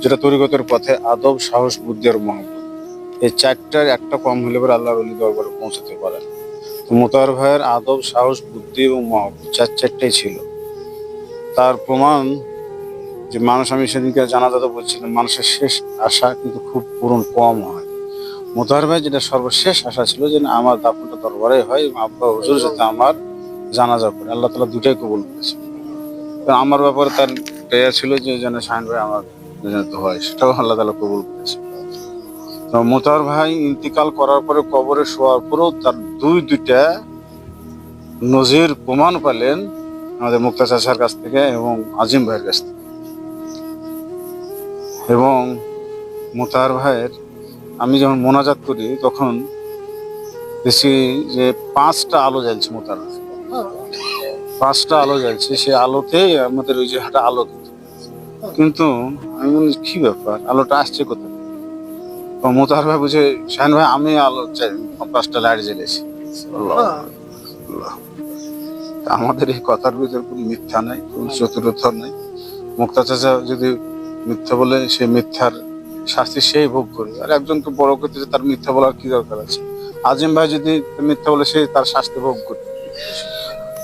যেটা তরিকতের পথে আদব, সাহস, বুদ্ধি আর মহব্বত, এই চারটার একটা কম হলে পরে আল্লাহর ওলি দরবারে পৌঁছাতে পারে না। তো মোতাহার ভাইয়ের আদব, সাহস, বুদ্ধি এবং মহব্বত চারটাই ছিল। তার প্রমাণ যে মানুষ, আমি সেদিনকে জানাজাতে বলছিলাম, মানুষের শেষ আশা কিন্তু খুব পূরণ কম হয়। মোতাহার ভাই যেটা সর্বশেষ আশা ছিল যে না, আমার দাফনটা দরবারে হয় এবং আব্বা হুজুর যাতে আমার জানাজা করে, আল্লাহ তাআলা দুটাই কবুল করেছে। তো আমার ব্যাপারে তার প্রেয়ার ছিল যে যেন শাহিন ভাই আমার তো হয়, সেটাও আল্লাহ তাআলা কবুল করেছে। তো মোতাহার ভাই ইন্তিকাল করার পরে কবরে শোয়ার পরেও তার দুইটা নজির প্রমাণ পেলেন আমাদের মুক্তা চাচার কাছ থেকে এবং আজিম ভাইয়ের কাছ থেকে। এবং মোতাহার ভাইয়ের আমি যখন মোনাজাত করি তখন দেখছি যে 5টা আলো জ্বলছে, মোতাহার ভাই 5টা আলো জ্বলছে, সে আলোতে আমাদের ওই যে একটা আলো কিন্তু আমি বলি কি ব্যাপার, আলোটা আসছে কোথায়? তো মোতাহার ভাই বুঝে, শাহিন ভাই আমি আলো 5টা লাইট জ্বেলেছি। আমাদের এই কথার ভিতরে কোনো মিথ্যা নাই, কোনো চতুরতা নাই। মুক্তা চাচা যদি মিথ্যা বলে, সে মিথ্যার শাস্তি সেই ভোগ করবে। আর একজন তো বড় করতে তার মিথ্যা বলার কি দরকার আছে? আজিম ভাই যদি মিথ্যা বলে, সে তার শাস্তি ভোগ করবে।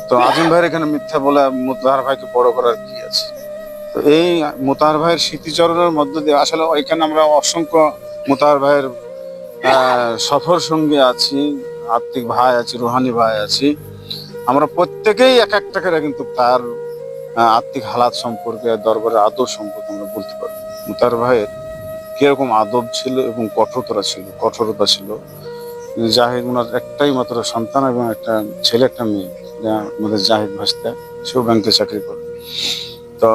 তো আজিম ভাইয়ের এখানে মিথ্যা বলে মোতাহার ভাইকে বড় করার কি আছে? তো এই মোতাহার ভাইয়ের স্মৃতিচরণের মধ্য দিয়ে আসলে ওইখানে আমরা অসংখ্য মোতাহার ভাইয়ের সফর সঙ্গী আছি, আত্মিক ভাই আছি, রুহানি ভাই আছি। আমরা প্রত্যেকেই এক একটা করে কিন্তু তার আত্মিক হালাত সম্পর্কে, দরবারের আদব সম্পর্কে আমরা বলতে পারি। মোতাহার ভাইয়ের কিরকম আদব ছিল এবং কঠোরতা ছিল। জাহিদ ওনার একটাই মাত্র সন্তান এবং একটা ছেলে, একটা মেয়ে, আমাদের জাহিদ ভাস্তা, সেও ব্যাংকে চাকরি করে। তো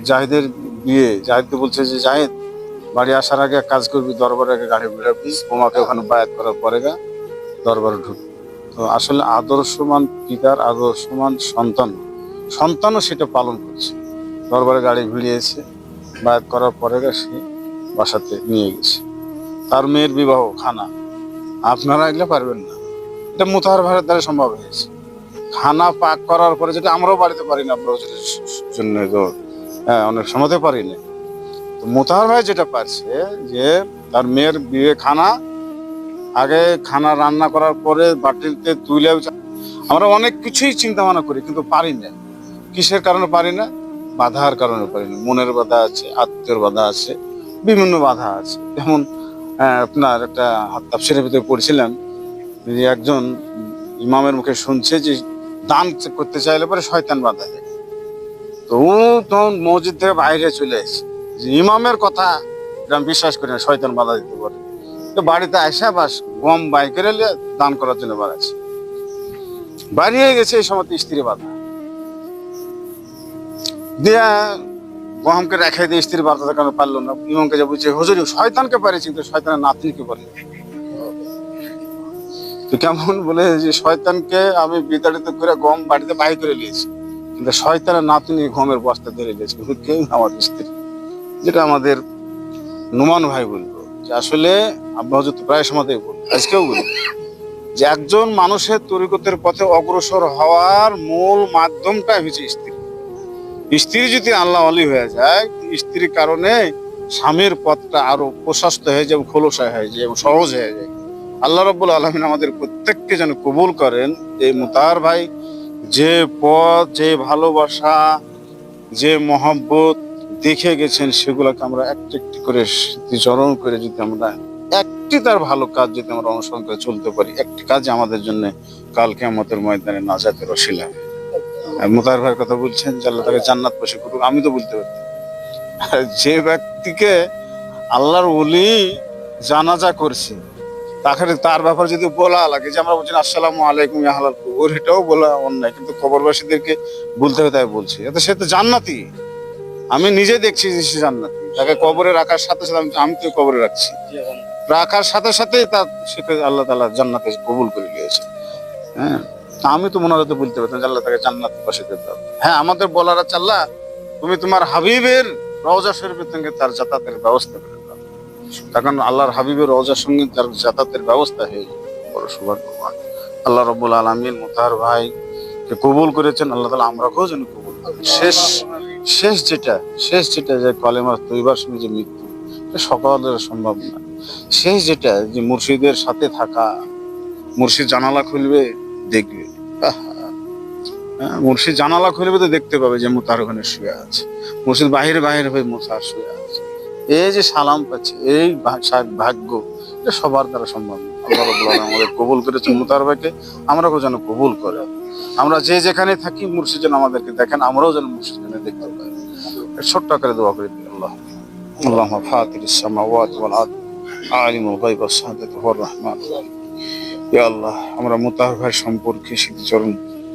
জাহিদের বিয়ে, জাহিদকে বলছে যে জাহিদ, বাড়ি আসার আগে কাজ করবি, দরবারে আগে গাড়ি ঘুরাবি, বোমাকে ওখানে বায়াত করার পরে দরবারে ঢুকবি। তো আসলে আদর্শমান পিতার আদর্শমান সন্তানও সেটা পালন করছে। দরবারে গাড়ি ভিড়িয়েছে, বায়াত করার পরে সে বাসাতে নিয়ে গেছে। তার মেয়ের বিবাহ খানা, আপনারা এগুলো পারবেন না, এটা মোতাহার ভাইয়ের দ্বারা সম্ভব হয়েছে। খানা পাক করার পরে, যেটা আমরাও বাড়িতে পারি না, আপনার জন্য তো অনেক সময়তে পারি না। তো মোতাহার ভাই যেটা পারছে যে তার মেয়ের বিয়ে আগে খানা রান্না করার পরে বাটিতে তুলে, আমরা অনেক কিছুই চিন্তা ভাবনা করি কিন্তু পারি না। কিসের কারণে পারি না? বাধার কারণে পারি না। মনের বাধা আছে, আত্মীয়র বাধা আছে, বিভিন্ন বাধা আছে। যেমন আপনার একটা তাফসীরের ভিতরে পড়ছিলাম যে একজন ইমামের মুখে শুনছে যে দান করতে চাইলে পরে শয়তান বাধা দেয়। তো ও তখন মসজিদ থেকে বাইরে চলে এসেছে যে ইমামের কথা আমি বিশ্বাস করি না, শয়তান বাধা দিতে পারে। তো বাড়িতে আসা বাস গম বাইকে রেলে দান করার জন্য বাড়াচ্ছে, বাড়িয়ে গেছে। এই সময় স্ত্রী বাধা দিয়া গহমকে রেখে দিয়ে স্ত্রী বাধা কারণে পারলো না। ইমামকে যা বলছে, হুজুর শয়তানকে পারে, কিন্তু শয়তানের নাতনিকে পারে। তো কেমন বলে যে শয়তানকে আমি বিতাড়িত করে গম বাড়িতে বাহির করে নিয়েছি, কিন্তু শয়তানের নাতনি গমের বস্তা ধরে নিয়েছে, কিন্তু কেউ আমার স্ত্রী। যেটা আমাদের নুমান ভাই বলবো যে আসলে আব্বা হুজুর তো প্রায় সময়তেই বলবো, আজকেও বলবো যে একজন মানুষের তরিকতের পথে অগ্রসর হওয়ার মূল মাধ্যমটাই হচ্ছে স্ত্রী। স্ত্রী যদি আল্লাহ ওয়ালি হয়ে যায়, স্ত্রীর কারণে স্বামীর পথটা আরো প্রশস্ত হয়ে যায়, খোলসা হয়ে যায় এবং সহজ হয়ে যায়। আল্লাহ রাব্বুল আলামিন আমাদের প্রত্যেককে যেন কবুল করেন। এই মোতাহার ভাই যে পথ, যে ভালোবাসা, যে মহব্বত দেখে গেছেন, সেগুলোকে আমরা একটি একটি করে স্মৃতিচরণ করে যদি আমরা একটি তার ভালো কাজ যদি আমরা অনুসরণ করে চলতে পারি, একটি কাজ আমাদের জন্য কাল কিয়ামতের ময়দানে নাজাতের ওসিলা। মোতাহার ভাইয়ের কথা বলছেন যে আল্লাহ তাকে জান্নাত বসে করুক, আমি তো বলতে পারি যে ব্যক্তিকে আল্লাহর ওলি জানাজা করছে, তার ব্যাপারে যদি বলা লাগে যে আমরা বলছি আসসালামু আলাইকুম ইয়া আহলাল কবর, এটাও বলা অন্যায়, কিন্তু কবরবাসীদেরকে বলতে হবে তাই বলছি। এতে সে তো জান্নাতি, আমি নিজে দেখছি যে সে জান্নাতি। তাকে কবরে রাখার সাথে সাথে আমি তো কবরে রাখছি, রাখার সাথে সাথে তার সেটা আল্লাহ তাআলা জান্নাতে কবুল করে নিয়েছে। হ্যাঁ, আমি তো মনে হতে বলতে পারতাম যে আল্লাহ তাকে জান্নাত বসে দিতে হবে। হ্যাঁ, আমাদের বলার আছে আল্লাহ তুমি তোমার হাবিবের রওজা শরীফের সঙ্গে তার যাতায়াতের ব্যবস্থা করে দাও। তখন আল্লাহর হাবিবের রওজার সঙ্গে তার যাতায়াতের ব্যবস্থা হয়ে যায়, বড় সৌভাগ্যবান। আল্লাহ রাব্বুল আলামিন মোতাহার ভাইকে কবুল করেছেন, আল্লাহ তাআলা আমরাকেও যেন কবুল শেষ শেষ যেটা যে কলেমা তৈবার সময় যে মৃত্যু, এটা সকলের সম্ভব না। শেষ যেটা যে মুর্শিদের সাথে থাকা, মুর্শিদ জানালা খুলবে দেখবে, মুর্শিদ জানালা খুলবে তো দেখতে পাবে যে মুতার ওখানে শুয়ে আছে, মুর্শিদ বাহিরে বাহিরে হয়ে মুতার শুয়ে আছে। এই যে সালাম পাচ্ছে, এই ভাগ্য, এটা সবার দ্বারা সম্ভব না। আল্লাহ রাব্বুল আলামিন আমাদের কবুল করেছেন মুতার ভাইকে, আমরাও যেন কবুল করে। আমরা যে যেখানে থাকি মুর্শিদ যেন আমাদেরকে দেখেন, আমরাও যেন মুর্শিদ দেখতে পাই। ছোট্ট করে দোয়া করে দিই। আল্লাহুম্মা ফাতিরিস সামাওয়াতি ওয়াল আরদ আলিমুল গায়বি ওয়াস শাহাদাতি হুয়ার রাহমান। ইয়া আল্লাহ, আমরা মুতার ভাই সম্পর্কে স্মৃতিচরণ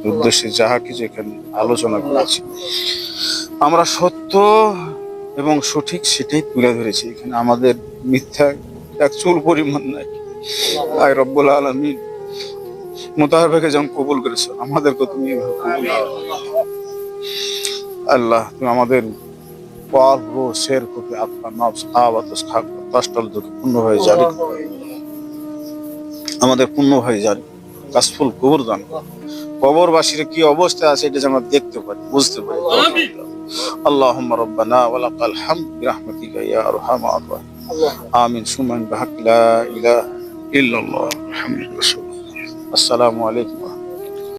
উদ্দেশ্যে যাহা কিছু এখানে আলোচনা করেছি, আমরা সত্য এবং সঠিক সেটাই তুলে ধরেছি। এখানে আমাদের মিথ্যা এক চুল পরিমাণ নাই। আয় রব্বুল আলামিন, মুতাহার ভাইকে যেমন কবুল করেছো, আমাদেরকে তুমি এভাবে কবুল করো। আল্লাহ, তুমি আমাদের পাপ ও শের প্রতি আত্মা নফস আবাদস খাক কষ্টল দুঃখ পূর্ণভাবে জারি করো। আমাদের পূর্ণভাবে জারি কাসফুল কবর দান করো। কবরবাসীর কি অবস্থা আছে এটা যেন আমরা দেখতে পারি, বুঝতে পারি। আল্লাহুম্মা রাব্বানা ওয়া লাকাল হামদ বিরহমাতিকা ইয়া আরহামার রাহিম। আমিন সুমান বিহাক লা ইলাহা ইল্লাল্লাহ মুহাম্মাদুর রাসূলুল্লাহ। আসসালামু আলাইকুম।